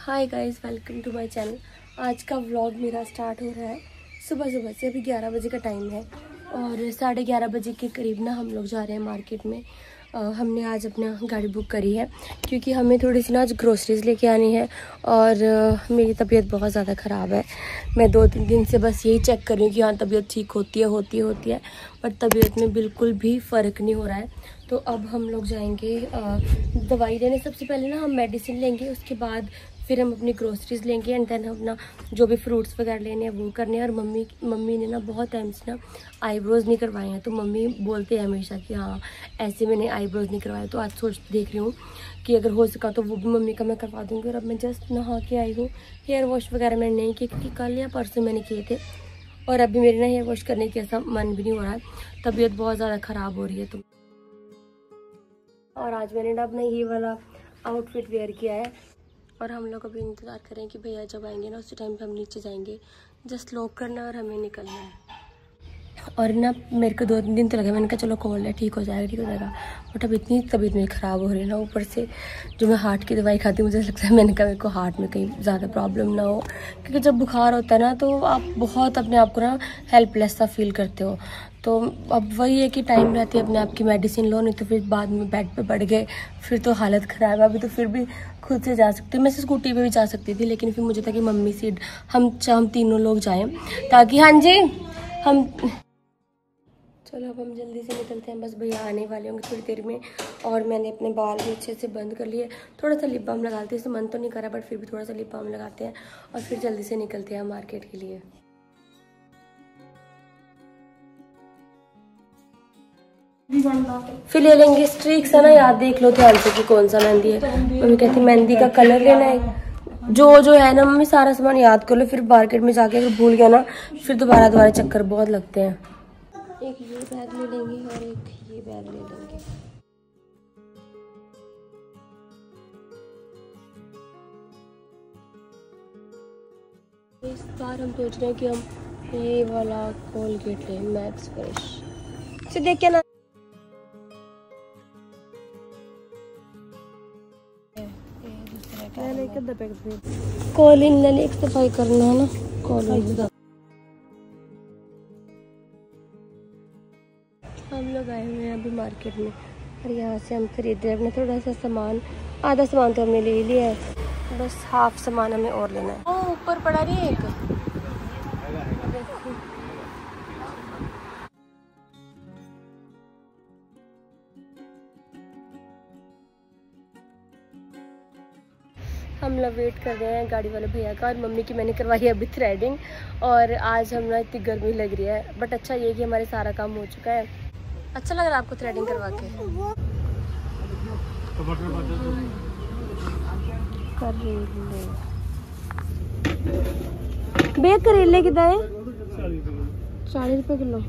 Hi guys, welcome to my channel. आज का vlog मेरा स्टार्ट हो रहा है सुबह से। अभी 11 बजे का टाइम है और 11:30 बजे के करीब ना हम लोग जा रहे हैं मार्केट में। हमने आज अपना गाड़ी बुक करी है क्योंकि हमें थोड़ी सी ना आज ग्रोसरीज लेके आनी है और मेरी तबीयत बहुत ज़्यादा ख़राब है। मैं 2-3 दिन से बस यही चेक कर रही हूँ कि हाँ तबीयत ठीक होती है, पर तबीयत में बिल्कुल भी फ़र्क नहीं हो रहा है। तो अब हम लोग जाएंगे दवाई लेने। सबसे पहले ना हम मेडिसिन लेंगे, उसके बाद फिर हम अपनी ग्रोसरीज लेंगे एंड देन हम अपना जो भी फ्रूट्स वगैरह लेने हैं वो करने हैं। और मम्मी ने ना बहुत टाइम से ना आईब्रोज़ नहीं करवाए हैं, तो मम्मी बोलते हैं हमेशा कि हाँ ऐसे मैंने आईब्रोज़ नहीं करवाए। तो आज देख रही हूँ कि अगर हो सका तो वो भी मम्मी का मैं करवा दूँगी। और अब मैं जस्ट नहा के आई हूँ। हेयर वॉश वगैरह मैंने नहीं किए क्योंकि कल या परसों मैंने किए थे और अभी मेरे ना हेयर वॉश करने की ऐसा मन भी नहीं हो रहा है, तबीयत बहुत ज़्यादा ख़राब हो रही है। तो और आज मैंने ना अपना ये वाला आउटफिट वेयर किया है और हम लोग अभी इंतज़ार करें कि भैया जब आएंगे ना उसी टाइम पे हम नीचे जाएंगे। जस्ट लॉक करना है और हमें निकलना है। और ना मेरे को 2-3 दिन तो लगा, मैंने कहा चलो कोल्ड है, ठीक हो जाएगा। बट अब इतनी तबीयत मेरी ख़राब हो रही है ना, ऊपर से जो मैं हार्ट की दवाई खाती हूँ मुझे लगता है मैंने कहा मेरे को हार्ट में कहीं ज़्यादा प्रॉब्लम ना हो, क्योंकि जब बुखार होता है ना तो आप बहुत अपने आप को ना हेल्पलेस सा फील करते हो। तो अब वही है कि टाइम रहती है अपने आप की मेडिसिन लो, नहीं तो फिर बाद में बेड पे बढ़ गए फिर तो हालत ख़राब है। अभी तो फिर भी खुद से जा सकती हूँ, मैं से स्कूटी पे भी जा सकती थी, लेकिन फिर मुझे था कि मम्मी से हम तीनों लोग जाएं ताकि हाँ जी हम चलो अब हम जल्दी से निकलते हैं। बस भैया आने वाले होंगे थोड़ी देर में। और मैंने अपने बाल भी अच्छे से बंद कर लिए। थोड़ा सा लिप बाम लगाते हैं, इससे मन तो नहीं करा बट फिर भी थोड़ा सा लिप बाम लगाते हैं और फिर जल्दी से निकलते हैं मार्केट के लिए। फिर ले लेंगे स्ट्रीक्स है ना, याद देख लो ध्यान से कि कौन सा मेहंदी है। मम्मी कहती मेहंदी का कलर लेना है, जो है ना मम्मी सारा सामान याद कर लो, फिर मार्केट में जाके अगर भूल गया ना फिर दोबारा चक्कर बहुत लगते हैं। एक ये बैग ले लेंगे और एक ये बैग ले लेंगे। इस बार हम सोच रहे हैं कि हम ये वाला कोलगेट लें, मैक्स फ्रेश से देख के ना कॉलिन ने एक सफाई करना है ना कॉलिन। हम लोग आए हुए हैं अभी मार्केट में और यहाँ से हम खरीद रहे हैं अपना थोड़ा सा सामान। आधा सामान तो हमने ले लिया है, बस हाफ सामान हमें और लेना है। ओ ऊपर पड़ा नहीं है एक, हम लोग वेट कर रहे हैं गाड़ी वाले भैया का। और मम्मी की मैंने करवाई है अभी थ्रेडिंग। और आज हम ना इतनी गर्मी लग रही है बट अच्छा ये कि हमारे सारा काम हो चुका है। अच्छा लग रहा है आपको थ्रेडिंग करवा के? करेले करेले कितना है? 40 रुपये किलो।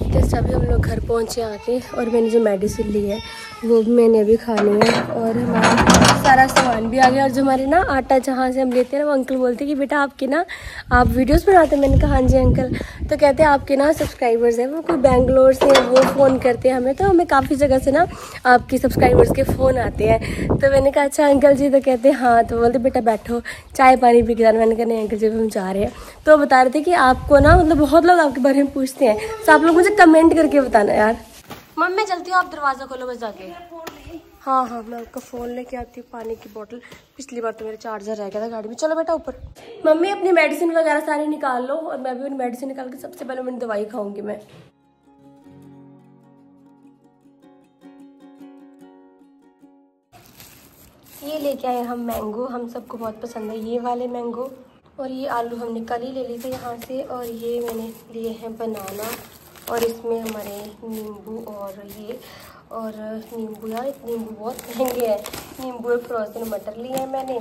जैसे अभी हम लोग घर पहुँचे आके और मैंने जो मेडिसिन ली है वो भी मैंने अभी खानी है और हमारा सारा सामान भी आ गया। और जो हमारे ना आटा जहाँ से हम लेते हैं ना वो अंकल बोलते हैं कि बेटा आपके ना आप वीडियोस बनाते हैं। मैंने कहा हाँ जी अंकल। तो कहते हैं आपके ना सब्सक्राइबर्स हैं वो कोई बेंगलोर से, वो फ़ोन करते हैं हमें, तो हमें काफ़ी जगह से ना आपके सब्सक्राइबर्स के फ़ोन आते हैं। तो मैंने कहा अच्छा अंकल जी। तो कहते हैं हाँ। तो बोलते बेटा बैठो चाय पानी पी के जाना। मैंने कहा नहीं अंकल जी हम जा रहे हैं। तो बता रहे थे कि आपको ना मतलब बहुत लोग आपके बारे में पूछते हैं, तो आप लोग मुझे कमेंट करके बताना यार। मम्मी चलती हूँ, आप दरवाज़ा खोलो बस जाके। हाँ मैं आपका फ़ोन लेके आती हूँ, पानी की बोतल। पिछली बार तो मेरा चार्जर रह गया था गाड़ी में। चलो बेटा ऊपर। मम्मी अपनी मेडिसिन वगैरह सारी निकाल लो और मैं भी अपनी मेडिसिन निकाल के सबसे पहले मैंने दवाई खाऊंगी मैं। ये लेके आए हम मैंगो, हम सबको बहुत पसंद है ये वाले मैंगो। और ये आलू हमने कल ही ले लिए थे यहाँ से। और ये मैंने लिए हैं बनाना और इसमें हमारे नींबू और नींबू यार नींबू बहुत महंगे हैं। नींबू और फ्रोजन मटर लिए हैं मैंने।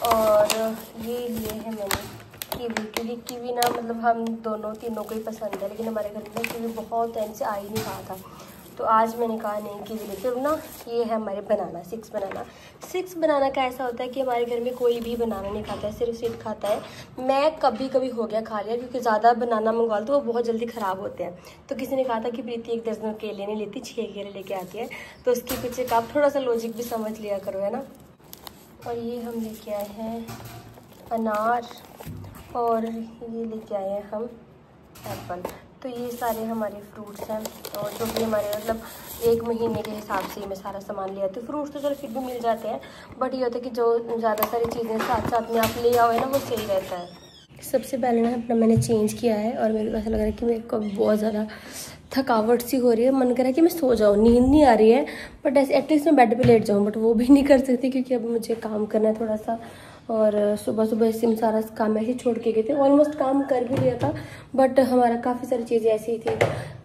और ये लिए हैं मैंने कीवी ना मतलब हम तीनों को ही पसंद है, लेकिन हमारे घर में कीवी बहुत टाइम से आ ही नहीं रहा था। तो आज मैंने कहा नहीं कीवी लेके ना। ये है हमारे बनाना, 6 बनाना का ऐसा होता है कि हमारे घर में कोई भी बनाना नहीं खाता है, सिर्फ सीड खाता है। मैं कभी कभी हो गया खा लिया, क्योंकि ज़्यादा बनाना मंगवा तो वो बहुत जल्दी ख़राब होते हैं। तो किसी ने कहा था कि प्रीति 1 दर्जन केले नहीं लेती, 6 केले लेके आती है। तो उसके पीछे का आप थोड़ा सा लॉजिक भी समझ लिया करो, है ना। और ये हम लेके आए हैं अनार और ये लेके आए हैं हम एप्पल। तो ये सारे हमारे फ्रूट्स हैं और जो भी हमारे मतलब 1 महीने के हिसाब से मैं सारा सामान लिया। तो फ्रूट्स तो चलो फिर भी मिल जाते हैं, बट ये होता है कि जो ज़्यादा सारी चीज़ें साथ साथ में आप ले आओ है ना, वो सही रहता है। सबसे पहले ना अपना मैंने चेंज किया है और मेरे को ऐसा लग रहा है कि मेरे को बहुत ज़्यादा थकावट सी हो रही है। मन कर रहा है कि मैं सो जाऊँ, नींद नहीं आ रही है, बट ऐसे एटलीस्ट मैं बेड पे लेट जाऊँ, बट वो भी नहीं कर सकती क्योंकि अब मुझे काम करना है थोड़ा सा। और सुबह सुबह इससे हम सारा काम ऐसे छोड़ के गए थे, ऑलमोस्ट काम कर भी लिया था, बट हमारा काफ़ी सारी चीज़ें ऐसी ही थी।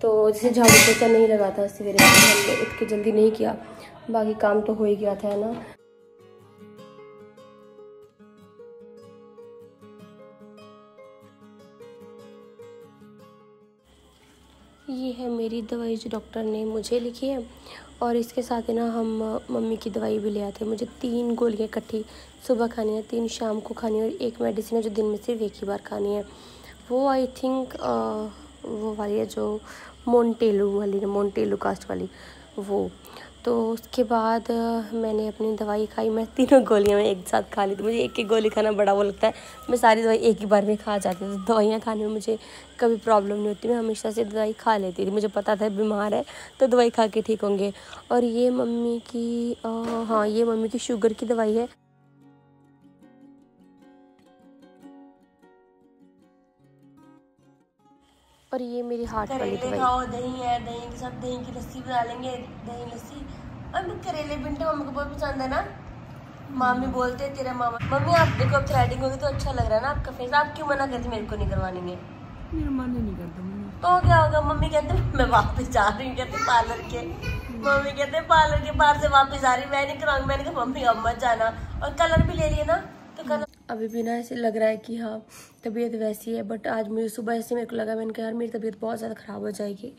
तो जैसे झाड़ू पोछा नहीं लगा था सवेरे, हमने उठ के जल्दी नहीं किया, बाकी काम तो हो ही गया था, है ना। ये है मेरी दवाई जो डॉक्टर ने मुझे लिखी है, और इसके साथ ही ना हम मम्मी की दवाई भी ले आते हैं। मुझे 3 गोलियाँ इकट्ठी सुबह खानी है, 3 शाम को खानी है, और 1 मेडिसिन है जो दिन में सिर्फ 1 ही बार खानी है। वो आई थिंक वो वाली है जो मोंटेलू वाली है, मोंटेलू कास्ट वाली वो। तो उसके बाद मैंने अपनी दवाई खाई। मैं 3 गोलियां मैं एक साथ खा ली थी। मुझे एक एक गोली खाना बड़ा वो लगता है, मैं सारी दवाई एक ही बार में खा जाती हूँ। तो दवाइयाँ खाने में मुझे कभी प्रॉब्लम नहीं होती, मैं हमेशा से दवाई खा लेती थी। मुझे पता था बीमार है तो दवाई खा के ठीक होंगे। और ये मम्मी की हाँ, ये मम्मी की शुगर की दवाई है। और ये मेरी हार्ट वाली दवाई। खाओ, दही है, दही के साथ दही की लस्सी बना लेंगे, दही लस्सी। और करेले बिंटे मम्मी को बहुत पसंद है ना। मामी बोलते हैं तेरा मामा, मम्मी आप देखो अब थ्रेडिंग होगी तो अच्छा लग रहा है ना आपका फेस, आप क्यों मना करती मेरे को नहीं करवानी है? मेरा मन नहीं करता। तो क्या होगा? मम्मी कहते मैं वापस जा रही हूँ, कहते पार्लर के, मम्मी कहते पार्लर के बाहर से वापस आ रही, मैं नहीं कराऊंगी। मैंने कहा मम्मी अब मत जाना। और कलर भी ले लिए ना, तो कलर अभी भी ना ऐसे लग रहा है कि हाँ तबीयत वैसी है, बट आज मुझे सुबह ऐसे मेरे को लगा, मैंने कहा यार मेरी तबीयत बहुत ज़्यादा ख़राब हो जाएगी।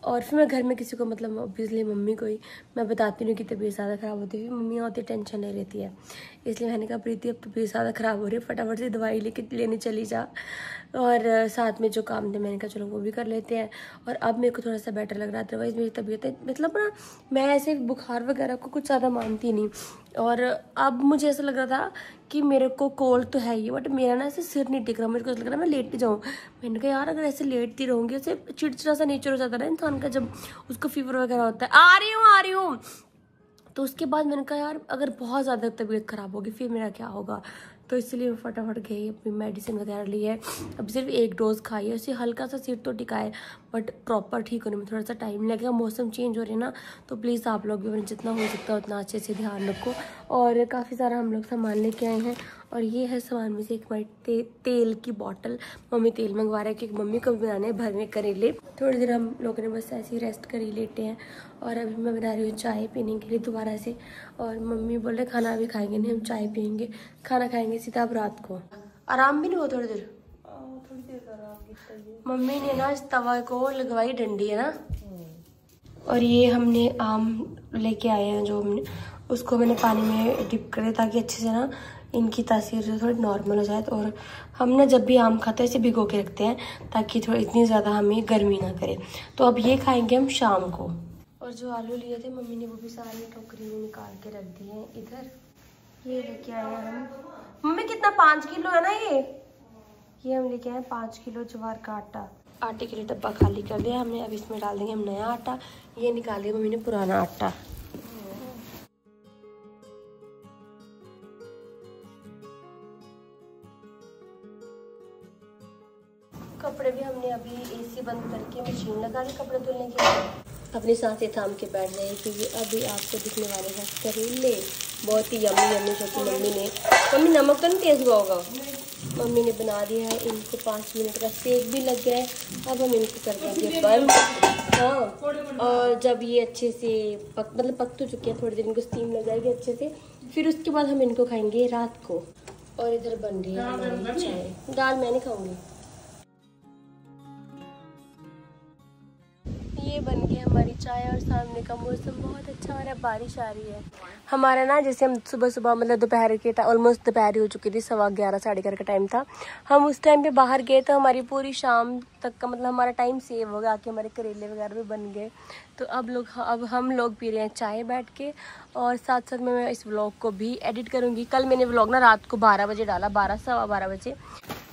और फिर मैं घर में किसी को मतलब ऑब्वियसली मम्मी को ही मैं बताती हूँ कि तबीयत ज़्यादा ख़राब होती है, मम्मी होती टेंशन नहीं रहती है। इसलिए मैंने कहा प्रीति अब तबीयत ज़्यादा ख़राब हो रही है, फटाफट से दवाई लेने चली जा। और साथ में जो काम थे मैंने कहा चलो वो भी कर लेते हैं। और अब मेरे को थोड़ा सा बेटर लग रहा है, अदरवाइज़ मेरी तबीयत मतलब ना मैं ऐसे बुखार वगैरह को कुछ ज़्यादा मानती नहीं। और अब मुझे ऐसा लग रहा था कि मेरे को कोल्ड तो है ही, बट मेरा ना ऐसे सिर नहीं टिक रहा, मेरे को ऐसा लग रहा है मैं लेट जाऊँ। मैंने कहा यार अगर ऐसे लेटती रहूँगी, ऐसे चिड़चिड़ा सा नेचर हो जाता है ना इंसान का जब उसको फीवर वगैरह होता है। आ रही हूँ। तो उसके बाद मैंने कहा यार अगर बहुत ज़्यादा तबीयत ख़राब होगी फिर मेरा क्या होगा। तो इसलिए मैं फटाफट गई, अपनी मेडिसिन वगैरह ली है। अब सिर्फ 1 डोज खाई है, उससे हल्का सा सिर तो टिका है, बट प्रॉपर ठीक होने में थोड़ा सा टाइम लगेगा। मौसम चेंज हो रही है ना, तो प्लीज़ आप लोग भी जितना हो सकता है उतना अच्छे से ध्यान रखो। और काफ़ी सारा हम लोग सामान लेके आए हैं, और ये है सामान में से एक हमारी तेल की बॉटल। मम्मी तेल मंगवा रहे हैं क्योंकि मम्मी को भी बनाने भर में करेले। थोड़ी देर हम लोगों ने बस ऐसे ही रेस्ट कर ही लेते हैं। और अभी मैं बना रही हूँ चाय पीने के लिए दोबारा से, और मम्मी बोल रहे खाना भी खाएंगे नहीं, हम चाय पियेंगे, खाना खाएंगे सीधा अब रात को। आराम भी नहीं हुआ थोड़ी देर मम्मी ने ना इस तवा को लगवाई डंडी, है ना। और ये हमने आम लेके आए हैं, जो हमने उसको मैंने पानी में डिप कर दिया ताकि अच्छे से ना इनकी तासीर जो थोड़ी नॉर्मल हो जाए। और हम ना जब भी आम खाते हैं इसे भिगो के रखते हैं ताकि थोड़ी इतनी ज़्यादा हमें गर्मी ना करे। तो अब ये खाएंगे हम शाम को। और जो आलू लिए थे मम्मी ने वो भी सारे टोकरी में निकाल के रख दिए हैं इधर। ये लेके आए हैं हम, मम्मी कितना 5 किलो है ना ये हम लेके आए 5 किलो ज्वार का आटा। आटे के लिए डब्बा खाली कर दिया हमने, अब इसमें डाल देंगे हम नया आटा। ये निकाल लिया मम्मी ने पुराना आटा। कपड़े भी हमने अभी एसी बंद करके मशीन लगा ली कपड़े धुलने के लिए। अपनी सांसें थाम के बैठ जाए क्योंकि अभी आपको दिखने वाले हैं करेले, बहुत ही यम्मी जो कि मम्मी नमक तो नहीं तेज हुआ होगा, मम्मी ने बना दिया है। इनको 5 मिनट का सेक भी लग गया है, अब हम इनको कर देंगे बंद। हाँ, और जब ये अच्छे से पक तो चुके हैं, थोड़ी देर इनको स्टीम लग जाएगी अच्छे से, फिर उसके बाद हम इनको खाएंगे रात को। और इधर बन रही है हमारी चाय। दाल मैं नहीं खाऊंगी। ये बन गई हमारी चाय और सामने का मौसम बहुत अच्छा हो रहा है, बारिश आ रही है। हमारा ना जैसे हम सुबह सुबह मतलब दोपहर के ऑलमोस्ट दोपहर हो चुकी थी, 11:15 साढ़े 11 का टाइम था। हम उस टाइम पे बाहर गए तो हमारी पूरी शाम तक का मतलब हमारा टाइम सेव हो गया, आके हमारे करेले वगैरह भी बन गए। तो अब हम लोग पी रहे हैं चाय बैठ के, और साथ साथ में मैं इस व्लॉग को भी एडिट करूँगी। कल मैंने व्लॉग ना रात को 12 बजे डाला, 12 सवा 12 बजे।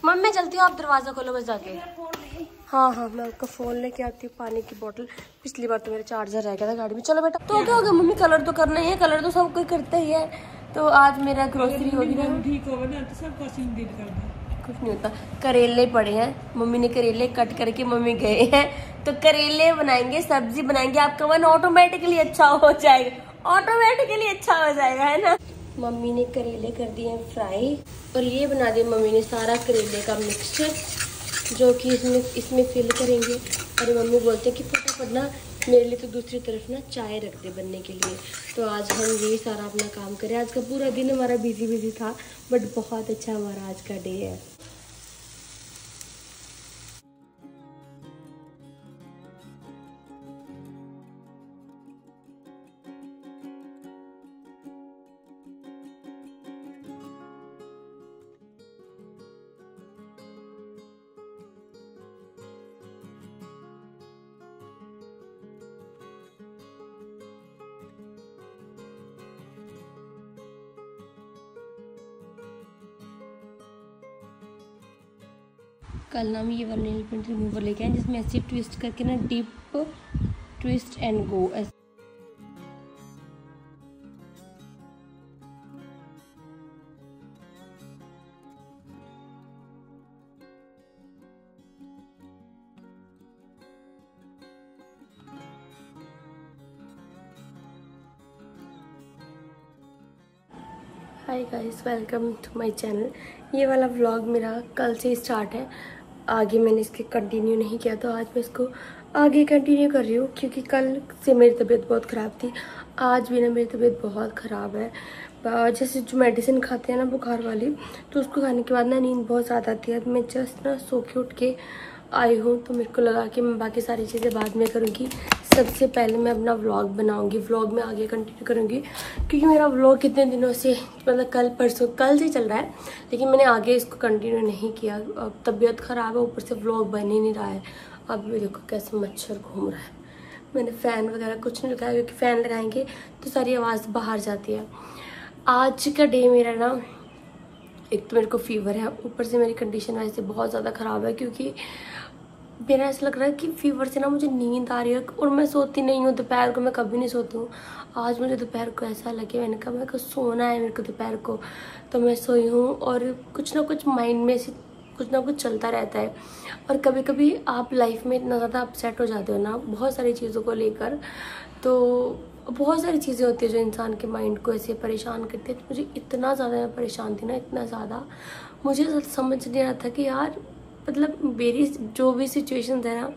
मम्मी चलती हूँ, आप दरवाज़ा खोलो बस जाके। हाँ हाँ, मैं आपका फ़ोन लेके आती हूँ, पानी की बोतल। पिछली बार तो मेरा चार्जर रह गया था गाड़ी में। चलो बेटा, तो क्या हो गया मम्मी, कलर तो करना ही है, कलर तो सब कोई करता ही है। तो आज मेरा ग्रोसरी होगी ना, ठीक होगा ना, तो सबका सीन डील कर दो, कुछ नहीं होता। करेले पड़े हैं, मम्मी ने करेले कट करके मम्मी गए हैं, तो करेले बनाएंगे, सब्जी बनाएंगे। आपका मन ऑटोमेटिकली अच्छा हो जाएगा, ऑटोमेटिकली अच्छा हो जाएगा, है ना। मम्मी ने करेले कर दिए फ्राई, और ये बना दिया मम्मी ने सारा करेले का मिक्सचर, जो कि इसमें फिल करेंगे। और मम्मी बोलते हैं कि फटाफट ना मेरे लिए तो दूसरी तरफ ना चाय रख दे बनने के लिए। तो आज हम यही सारा अपना काम करें। आज का पूरा दिन हमारा बिजी था, बट बहुत अच्छा हमारा आज का डे है। कल ना हम ये वाला नेल पेंट रिमूवर लेके आए, जिसमें ऐसे ट्विस्ट करके ना डीप ट्विस्ट एंड गो ऐसे। Hi guys, welcome to my channel. ये वाला व्लॉग मेरा कल से स्टार्ट है, आगे मैंने इसके कंटिन्यू नहीं किया, तो आज मैं इसको आगे कंटिन्यू कर रही हूँ। क्योंकि कल से मेरी तबीयत बहुत ख़राब थी, आज भी ना मेरी तबीयत बहुत ख़राब है। जैसे जो मेडिसिन खाते हैं ना बुखार वाली, तो उसको खाने के बाद ना नींद बहुत ज़्यादा आती है। मैं जस्ट ना सो के उठ के आई हूँ, तो मेरे को लगा कि मैं बाकी सारी चीज़ें बाद में करूँगी। सबसे पहले मैं अपना व्लॉग बनाऊँगी, व्लॉग में आगे कंटिन्यू करूँगी। क्योंकि मेरा व्लॉग कितने दिनों से मतलब कल से चल रहा है, लेकिन मैंने आगे इसको कंटिन्यू नहीं किया। अब तबीयत ख़राब है, ऊपर से व्लॉग बन ही नहीं रहा है। अब भी देखो कैसे मच्छर घूम रहा है। मैंने फ़ैन वगैरह कुछ नहीं लगाया, क्योंकि फ़ैन लगाएंगे तो सारी आवाज़ बाहर जाती है। आज का डे मेरा ना, एक तो मेरे को फीवर है, ऊपर से मेरी कंडीशन वैसे बहुत ज़्यादा ख़राब है। क्योंकि मेरा ऐसा लग रहा है कि फीवर से ना मुझे नींद आ रही है, और मैं सोती नहीं हूँ दोपहर को, मैं कभी नहीं सोती हूँ। आज मुझे दोपहर को ऐसा लगे, मैंने कहा मेरे को सोना है, मेरे को दोपहर को, तो मैं सोई हूँ। और कुछ ना कुछ माइंड में से कुछ ना कुछ चलता रहता है। और कभी कभी आप लाइफ में इतना ज़्यादा अपसेट हो जाते हो ना बहुत सारी चीज़ों को लेकर, तो बहुत सारी चीज़ें होती है जो इंसान के माइंड को ऐसे परेशान करती है। तो मुझे इतना ज़्यादा मैं परेशान थी ना, इतना ज़्यादा मुझे समझ नहीं आ रहा था कि यार मतलब मेरी जो भी सिचुएशन है ना,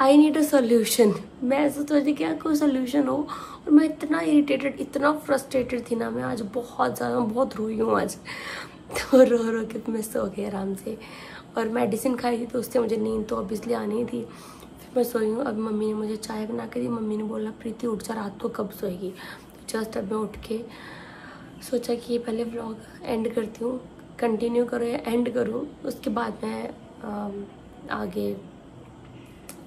आई नीड अ सोल्यूशन। मैं ऐसा सोची कि यार कोई सोल्यूशन हो। और मैं इतना इरिटेटेड, इतना फ्रस्ट्रेटेड थी ना, मैं आज बहुत ज़्यादा, बहुत रोई हूँ आज। तो रो के मैं सो गई आराम से, और मेडिसिन खाई थी तो उससे मुझे नींद तो ऑब्वियसली आनी थी। फिर मैं सोई हूँ। अब मम्मी ने मुझे चाय बना के दी। मम्मी ने बोला प्रीति उठ जा, रात को कब सोएगी। तो जस्ट अब मैं उठ के सोचा कि ये पहले व्लॉग एंड करती हूँ, कंटिन्यू करो या एंड करूँ, उसके बाद मैं आगे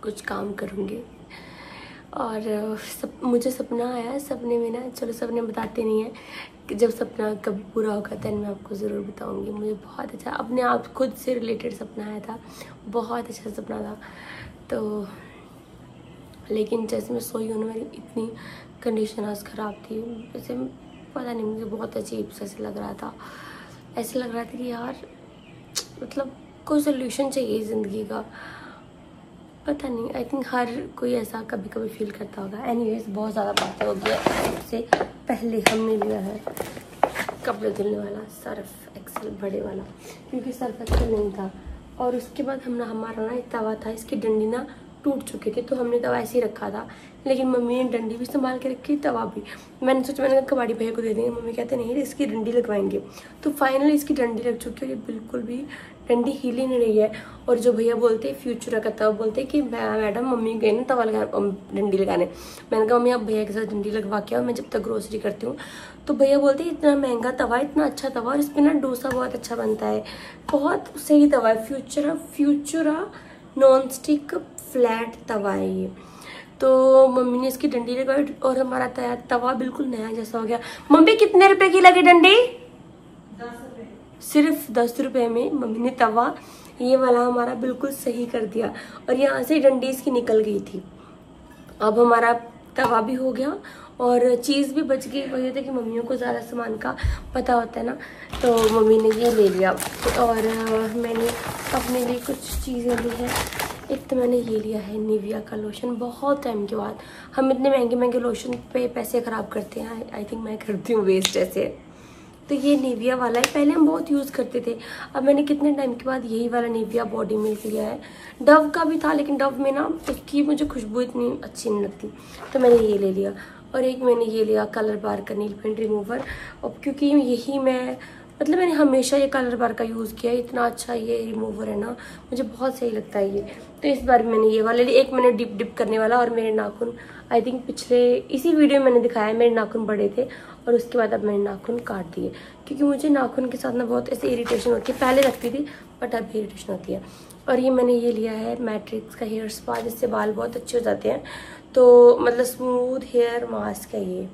कुछ काम करूँगी। और मुझे सपना आया, सपने में ना, चलो सपने बताते नहीं है, कि जब सपना कभी पूरा होगा तो मैं आपको ज़रूर बताऊँगी। मुझे बहुत अच्छा अपने आप खुद से रिलेटेड सपना आया था, बहुत अच्छा सपना था। तो लेकिन जैसे मैं सोई हूँ ना, मेरी इतनी कंडीशन आज ख़राब थी, वैसे पता नहीं, मुझे बहुत अजीब सा ऐसे लग रहा था। ऐसे लग रहा था कि यार मतलब कोई सोल्यूशन चाहिए ज़िंदगी का, पता नहीं। आई थिंक हर कोई ऐसा कभी कभी फील करता होगा। एनीवेज, बहुत ज़्यादा बातें हो गई। सबसे पहले हमने लिया है कपड़े धुलने वाला सर्फ एक्सेल बड़े वाला, क्योंकि सर्फ एक्सेल नहीं था। और उसके बाद हमारा ना एक तवा था, इसकी डंडी ना टूट चुके थे, तो हमने तवा ऐसे ही रखा था। लेकिन मम्मी ने डंडी भी संभाल के रखी, तवा भी। मैंने सोचा, मैंने कहा कबाड़ी भैया को दे देंगे। मम्मी कहते नहीं, इसकी डंडी लगवाएंगे। तो फाइनली इसकी डंडी लग चुकी है। ये बिल्कुल भी डंडी हिल ही नहीं रही है। और जो भैया बोलते हैं फ्यूचर का तवा, बोलते हैं कि मैडम मम्मी गए ना तवा लगा डंडी लगाने। मैंने कहा मम्मी आप भैया के साथ डंडी लगवा के आओ, मैं जब तक ग्रोसरी करती हूँ। तो भैया बोलते हैं इतना महंगा तवा, इतना अच्छा तवा, और इस पर ना डोसा बहुत अच्छा बनता है, बहुत सही तवा है। फ्यूचरा नॉन स्टिक फ्लैट तवा है ये। तो मम्मी ने इसकी डंडी लगाई और हमारा तवा बिल्कुल नया जैसा हो गया। मम्मी कितने रुपए की लगी डंडी? 10 रुपए। सिर्फ 10 रुपए में मम्मी ने तवा ये वाला हमारा बिल्कुल सही कर दिया। और यहाँ से डंडी इसकी निकल गई थी। अब हमारा तवा भी हो गया और चीज़ भी बच गई। वही होता है कि मम्मियों को ज़्यादा सामान का पता होता है ना, तो मम्मी ने ये ले लिया। और मैंने अपने लिए कुछ चीज़ें ली हैं। एक तो मैंने ये लिया है निविया का लोशन, बहुत टाइम के बाद। हम इतने महंगे महंगे लोशन पे पैसे ख़राब करते हैं, आई थिंक मैं करती हूँ वेस्ट ऐसे। तो ये निविया वाला है, पहले हम बहुत यूज़ करते थे। अब मैंने कितने टाइम के बाद यही वाला निविया बॉडी मिल्क लिया है। डव का भी था, लेकिन डव में ना उसकी मुझे खुशबू इतनी अच्छी नहीं लगती, तो मैंने ये ले लिया। और एक मैंने ये लिया कलर बार का नील पेंट रिमूवर। और क्योंकि यही मैंने हमेशा ये कलर बार का यूज़ किया है, इतना अच्छा ये रिमूवर है ना, मुझे बहुत सही लगता है ये। तो इस बार मैंने ये वाला लिया। एक मैंने डिप करने वाला, और मेरे नाखून आई थिंक पिछले इसी वीडियो में मैंने दिखाया है, मेरे नाखून बड़े थे और उसके बाद अब मैंने नाखून काट दिए, क्योंकि मुझे नाखून के साथ ना बहुत ऐसे इरिटेशन होती है। पहले लगती थी बट अब इरिटेशन होती है। और ये मैंने ये लिया है मैट्रिक्स का हेयर स्पा, जिससे बाल बहुत अच्छे हो जाते हैं। तो मतलब स्मूथ हेयर मास्क है ये।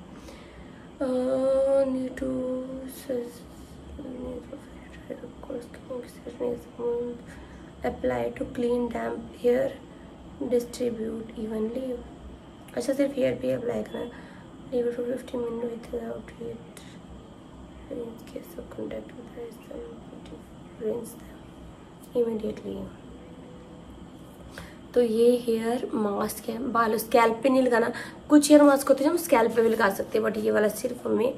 Apply to clean damp hair, distribute evenly. अच्छा, सिर्फ हेयर पे अप्लाई करना है। Leave it for 15 minute without heat, in case of contact with rinse them immediately. तो ये हेयर मास्क है, बाल स्कैल्प पे नहीं लगाना। कुछ हेयर मास्क होते हैं जो हम स्कैल्प पे भी लगा सकते हैं, बट ये वाला सिर्फ हमें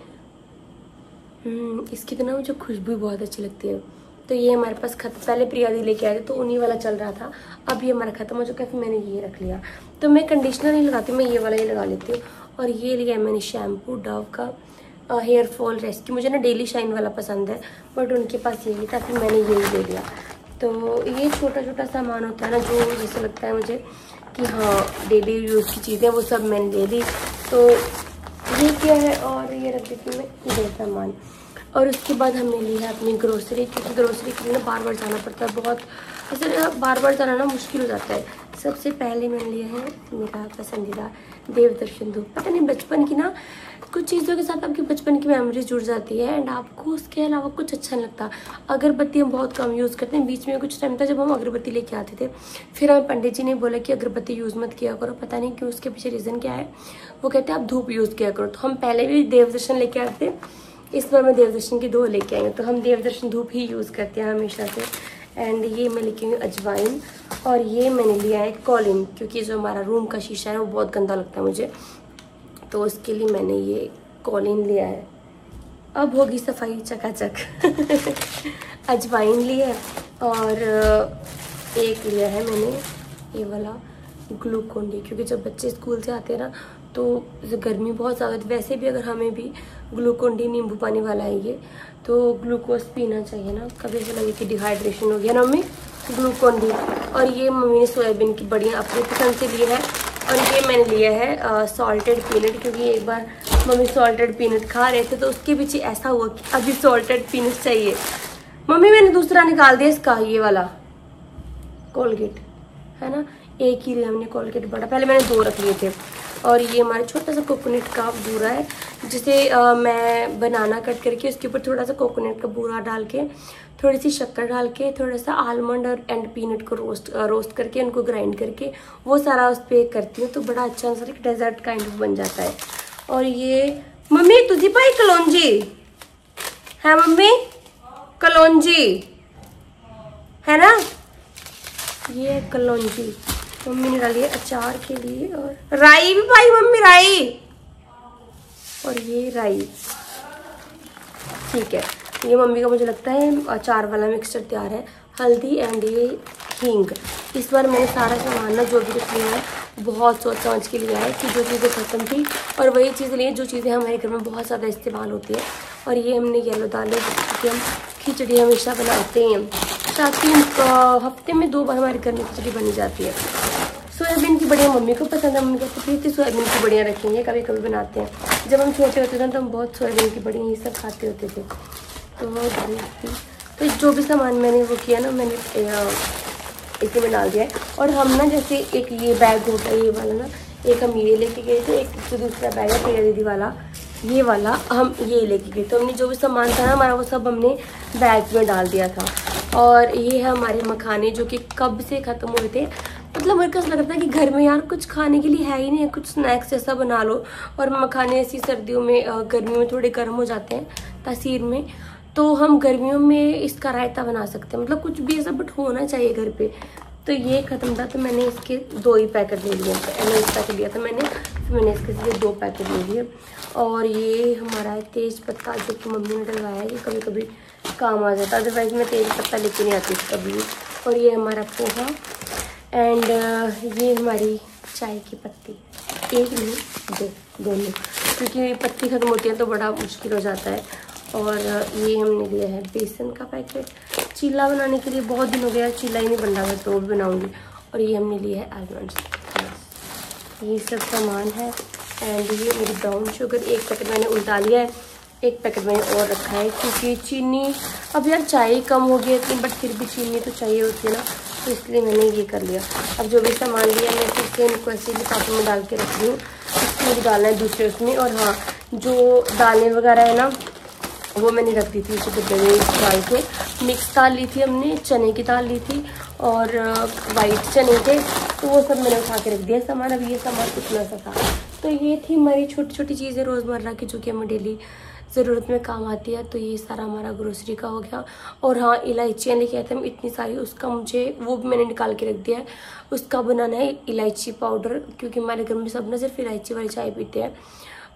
इसकी तो ना मुझे खुशबू बहुत अच्छी लगती है। तो ये हमारे पास पहले प्रिया दी लेके आए थे, तो उन्हीं वाला चल रहा था। अब ये हमारा खत्म हो चुका है, फिर मैंने ये रख लिया। तो मैं कंडीशनर नहीं लगाती, मैं ये वाला ही लगा लेती हूँ। और ये लिया मैंने शैम्पू डव का हेयर फॉल रेस्क्यू। मुझे ना डेली शाइन वाला पसंद है, बट उनके पास ये नहीं था, फिर मैंने यही ले लिया। तो ये छोटा छोटा सामान होता है ना, जो जैसे लगता है मुझे कि हाँ डेली यूज़ की चीज़ें, वो सब मैंने ले ली। तो ये क्या है, और ये रख देती हूँ मैं इधर सामान। और उसके बाद हमने ली है अपनी ग्रोसरी, क्योंकि ग्रोसरी के लिए ना बार बार जाना पड़ता है, बहुत ऐसे बार बार जाना ना मुश्किल हो जाता है। सबसे पहले मैंने लिया है मेरा पसंदीदा देवदर्शन धूप। पता नहीं बचपन की ना कुछ चीज़ों के साथ आपकी बचपन की मेमोरीज जुड़ जाती है, एंड आपको उसके अलावा कुछ अच्छा नहीं लगता। अगरबत्ती हम बहुत कम यूज़ करते हैं। बीच में कुछ टाइम था जब हम अगरबत्ती लेके आते थे, फिर हमें पंडित जी ने बोला कि अगरबत्ती यूज़ मत किया करो। पता नहीं क्यों, उसके पीछे रीज़न क्या है। वो कहते हैं आप धूप यूज़ किया करो। तो हम पहले भी देवदर्शन लेके आते थे, इस बार मैं देवदर्शन की 2 लेके आई हूँ। तो हम देवदर्शन धूप ही यूज़ करते हैं हमेशा से। एंड ये मैं लेके आई हूँ अजवाइन। और ये मैंने लिया है कॉलिन, क्योंकि जो हमारा रूम का शीशा है वो बहुत गंदा लगता है मुझे, तो उसके लिए मैंने ये कॉलिन लिया है। अब होगी सफाई चकाचक। अजवाइन लिया है, और एक लिया है मैंने ये वाला ग्लूकोन डी, क्योंकि जब बच्चे स्कूल से आते हैं ना, तो गर्मी बहुत ज़्यादा होती है। वैसे भी अगर हमें भी ग्लूकोन डी नींबू पानी वाला है ये, तो ग्लूकोज पीना चाहिए ना, कभी ऐसा लगे कि डिहाइड्रेशन हो गया ना मम्मी, ग्लूकोन डी। और ये मम्मी ने सोयाबीन की बड़ियाँ अपनी पसंद से ली है। और ये मैंने लिया है सॉल्टेड पीनट, क्योंकि एक बार मम्मी सॉल्टेड पीनट खा रहे थे, तो उसके पीछे ऐसा हुआ कि अभी सॉल्टेड पीनट चाहिए। मम्मी मैंने दूसरा निकाल दिया इसका, ये वाला कोलगेट है ना, एक ही लिया हमने कोलगेट बड़ा, पहले मैंने 2 रख लिए थे। और ये हमारा छोटा सा कोकोनट का बूरा है, जिसे मैं बनाना कट करके उसके ऊपर थोड़ा सा कोकोनट का बूरा डाल के, थोड़ी सी शक्कर डाल के, थोड़ा सा आलमंड और एंड पीनट को रोस्ट करके, उनको ग्राइंड करके वो सारा उस पर करती हूँ, तो बड़ा अच्छा सा एक डेजर्ट काइंड ऑफ बन जाता है। और ये मम्मी तुझी पाई कलौंजी है, मम्मी कलौंजी है ना, ये कलौंजी मम्मी ने डाली है अचार के लिए। और राई भी पाई मम्मी, राई, और ये राई, ठीक है। ये मम्मी का मुझे लगता है अचार वाला मिक्सचर तैयार है। हल्दी एंड ये हींग। इस बार मैंने सारा सामान ना जो भी कुछ लिया है बहुत सोच समझ के लिया है कि जो चीज़ें खत्म थी और वही चीज़ें ली जो चीज़ें हमारे घर में बहुत ज़्यादा इस्तेमाल होती है। और ये हमने येलो दालें, क्योंकि हम खिचड़ी हमेशा बनाते हैं, ताकि हफ्ते में 2 बार हमारे घर में खिचड़ी बनी जाती है। सोयाबीन की बड़ियाँ मम्मी को पसंद है, मम्मी कहती थी सोयाबीन की बड़ियाँ रखेंगे, कभी कभी बनाते हैं। जब हम छोटे होते थे तो हम बहुत सोयाबीन की बड़ियाँ ये सब खाते होते थे। तो जो भी सामान मैंने वो किया ना, मैंने इसी में डाल दिया है। और हम ना जैसे एक ये बैग होता है ये वाला ना, एक हम ये लेके गए थे, एक तो दूसरा बैग है प्रिया दीदी वाला, ये वाला हम ये लेके गए। तो हमने जो भी सामान था ना हमारा वो सब हमने बैग में डाल दिया था। और ये है हमारे मखाने जो कि कब से ख़त्म हुए थे। मतलब मेरे को ऐसा लगता है कि घर में यार कुछ खाने के लिए है ही नहीं, कुछ स्नैक्स जैसा बना लो। और मखाने ऐसी सर्दियों में गर्मियों में थोड़े गर्म हो जाते हैं तासीर में, तो हम गर्मियों में इसका रायता बना सकते हैं। मतलब कुछ भी ऐसा बट होना चाहिए घर पे। तो ये ख़त्म था तो मैंने इसके 2 ही पैकेट ले लिए। मैंने 1 पैकेट लिया था मैंने, फिर मैंने इसके लिए 2 पैकेट ले लिए। और ये हमारा तेज पत्ता जो कि मम्मी ने डलवाया है, ये कभी कभी काम आ जाता है, अदरवाइज़ मैं तेज पत्ता लेके नहीं आती कभी। और ये हमारा पोहा एंड ये हमारी चाय की पत्ती, 1 नहीं 2 दोनों, क्योंकि पत्ती ख़त्म होती है तो बड़ा मुश्किल हो जाता है। और ये हमने लिया है बेसन का पैकेट, चीला बनाने के लिए। बहुत दिन हो गया चीला ही नहीं बन रहा है तो भी बनाऊंगी। और ये हमने लिया है आलमंड्स, ये सब सामान है। एंड ये मेरी ब्राउन शुगर 1 पैकेट मैंने उल्टा लिया है, 1 पैकेट मैंने और रखा है, क्योंकि चीनी अब यार चाय कम हो गई इतनी, बट फिर भी चीनी तो चाहिए होती है ना, तो इसलिए मैंने ये कर लिया। अब जो भी सामान लिया मैं फिर से इनको ऐसे लिफाफे में डाल के रख दी हूँ, इसको मुझे डालना है दूसरे उसमें। और हाँ, जो दालें वगैरह है ना वो मैंने रख दी थी इसी डिब्बे में डाल के। मिक्स दाल ली थी हमने, चने की दाल ली थी और वाइट चने थे, तो वो सब मैंने उठा के रख दिया सामान। अब ये सामान इतना सा था। तो ये थी हमारी छोटी छोटी चीज़ें रोज़मर्रा की जो कि हमें डेली ज़रूरत में काम आती है। तो ये सारा हमारा ग्रोसरी का हो गया। और हाँ, इलायचियाँ लेके आए थे हम इतनी सारी, उसका मुझे वो भी मैंने निकाल के रख दिया है। उसका बनाना है इलायची पाउडर, क्योंकि हमारे घर में सब ना सिर्फ इलायची वाली चाय पीते हैं।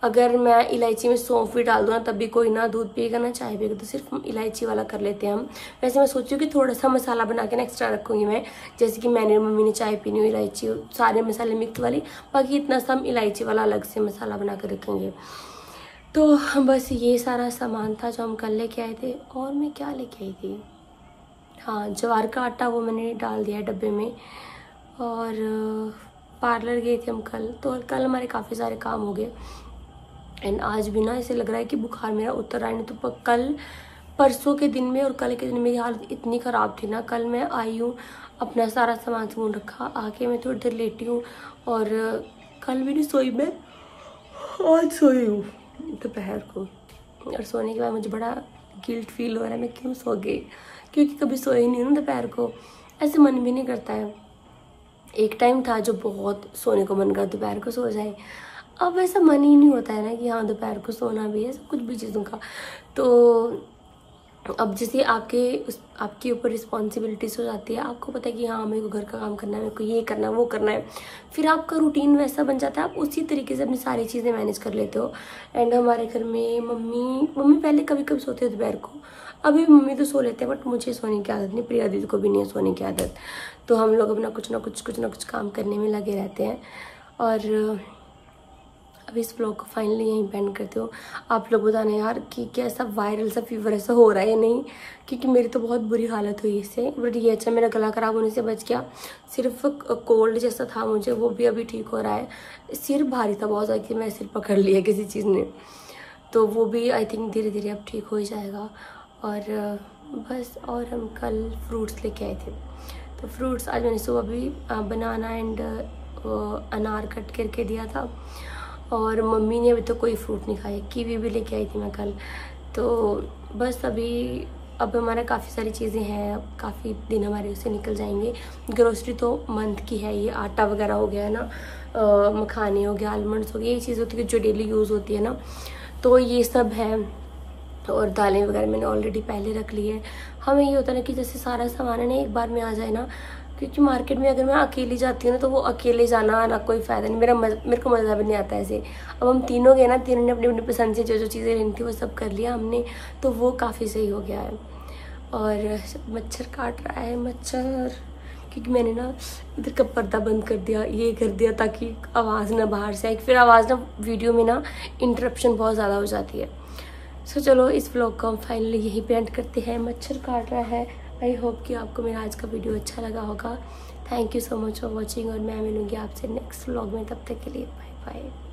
अगर मैं इलायची में सौंफ भी डाल दूँ ना तब भी कोई ना दूध पिएगा ना चाय पिएगा, तो सिर्फ हम इलायची वाला कर लेते हैं हम। वैसे मैं सोची हूँ कि थोड़ा सा मसाला बना के ना एक्स्ट्रा रखूँगी मैं, जैसे कि मैंने मम्मी ने चाय पीनी हो इलायची सारे मसाले मिक्स वाली, बाकी इतना सा हम इलायची वाला अलग से मसाला बना कर रखेंगे। तो बस ये सारा सामान था जो हम कल लेके आए थे। और मैं क्या लेके आई थी, हाँ ज्वार का आटा, वो मैंने डाल दिया है डब्बे में। और पार्लर गए थे हम कल, तो कल हमारे काफ़ी सारे काम हो गए। एंड आज भी ना ऐसे लग रहा है कि बुखार मेरा उतर रहा है। नहीं तो कल परसों के दिन में और कल के दिन मेरी हालत इतनी ख़राब थी ना। कल मैं आई हूँ, अपना सारा सामान समून रखा, आके मैं थोड़ी देर लेटी हूँ। और कल भी नहीं सोई मैं, आज सोई हूँ दोपहर को। और सोने के बाद मुझे बड़ा गिल्ट फील हो रहा है, मैं क्यों सो गई, क्योंकि कभी सोई नहीं हूँ ना दोपहर को, ऐसे मन भी नहीं करता है। एक टाइम था जो बहुत सोने को मन कर दोपहर को सो जाए, अब ऐसा मन ही नहीं होता है ना कि हाँ दोपहर को सोना भी है, कुछ भी चीज़ों का। तो अब जैसे आपके ऊपर रिस्पॉन्सिबिलिटीज़ हो जाती है, आपको पता है कि हाँ मेरे को घर का काम करना है, मेरे को ये करना है वो करना है, फिर आपका रूटीन वैसा बन जाता है, आप उसी तरीके से अपनी सारी चीज़ें मैनेज कर लेते हो। एंड हमारे घर में मम्मी पहले कभी कभी सोते थे दोपहर को, अभी मम्मी तो सो लेते हैं, बट मुझे सोने की आदत नहीं, प्रिया दीदी को भी नहीं है सोने की आदत। तो हम लोग अपना कुछ ना कुछ काम करने में लगे रहते हैं। और अब इस ब्लॉग को फाइनली यहीं पेंड करते हो। आप लोग बताना यार कि क्या ऐसा वायरल सा फीवर ऐसा हो रहा है या नहीं, क्योंकि मेरी तो बहुत बुरी हालत हुई इससे। बट ये अच्छा मेरा गला ख़राब होने से बच गया, सिर्फ कोल्ड जैसा था मुझे, वो भी अभी ठीक हो रहा है। सिर भारी था बहुत ज़्यादा कि मैं सिर पकड़ लिया किसी चीज़ ने, तो वो भी आई थिंक धीरे धीरे अब ठीक हो ही जाएगा। और बस, और हम कल फ्रूट्स लेके आए थे, तो फ्रूट्स आज मैंने सुबह भी बनाना एंड अनार कट करके दिया था। और मम्मी ने अभी तो कोई फ्रूट नहीं खाया, कीवी भी लेके आई थी मैं कल। तो बस अब हमारा काफ़ी सारी चीज़ें हैं, काफ़ी दिन हमारे उससे निकल जाएंगे। ग्रोसरी तो मंथ की है, ये आटा वगैरह हो गया है ना, मखाने हो गया, आलमंड्स हो गया, ये चीज़ होती है जो डेली यूज़ होती है ना, तो ये सब है। और दालें वगैरह मैंने ऑलरेडी पहले रख ली है। हमें ये होता है ना कि जैसे सारा सामान है ना एक बार में आ जाए ना, क्योंकि मार्केट में अगर मैं अकेली जाती हूँ ना तो वो अकेले जाना ना कोई फ़ायदा नहीं, मेरे को मज़ा भी नहीं आता ऐसे। अब हम तीनों गए ना, तीनों ने अपनी अपनी पसंद से जो चीज़ें लेनी थी वो सब कर लिया हमने, तो वो काफ़ी सही हो गया है। और मच्छर काट रहा है, मच्छर, क्योंकि मैंने ना इधर का पर्दा बंद कर दिया, ये कर दिया ताकि आवाज़ ना बाहर से आए, फिर आवाज़ ना वीडियो में ना इंटरप्शन बहुत ज़्यादा हो जाती है। सो चलो इस व्लॉग को हम फाइनली यहीं पे एंड करते हैं। मच्छर काट रहा है। आई होप कि आपको मेरा आज का वीडियो अच्छा लगा होगा। Thank you so much for watching और मैं मिलूँगी आपसे नेक्स्ट व्लॉग में। तब तक के लिए बाय बाय।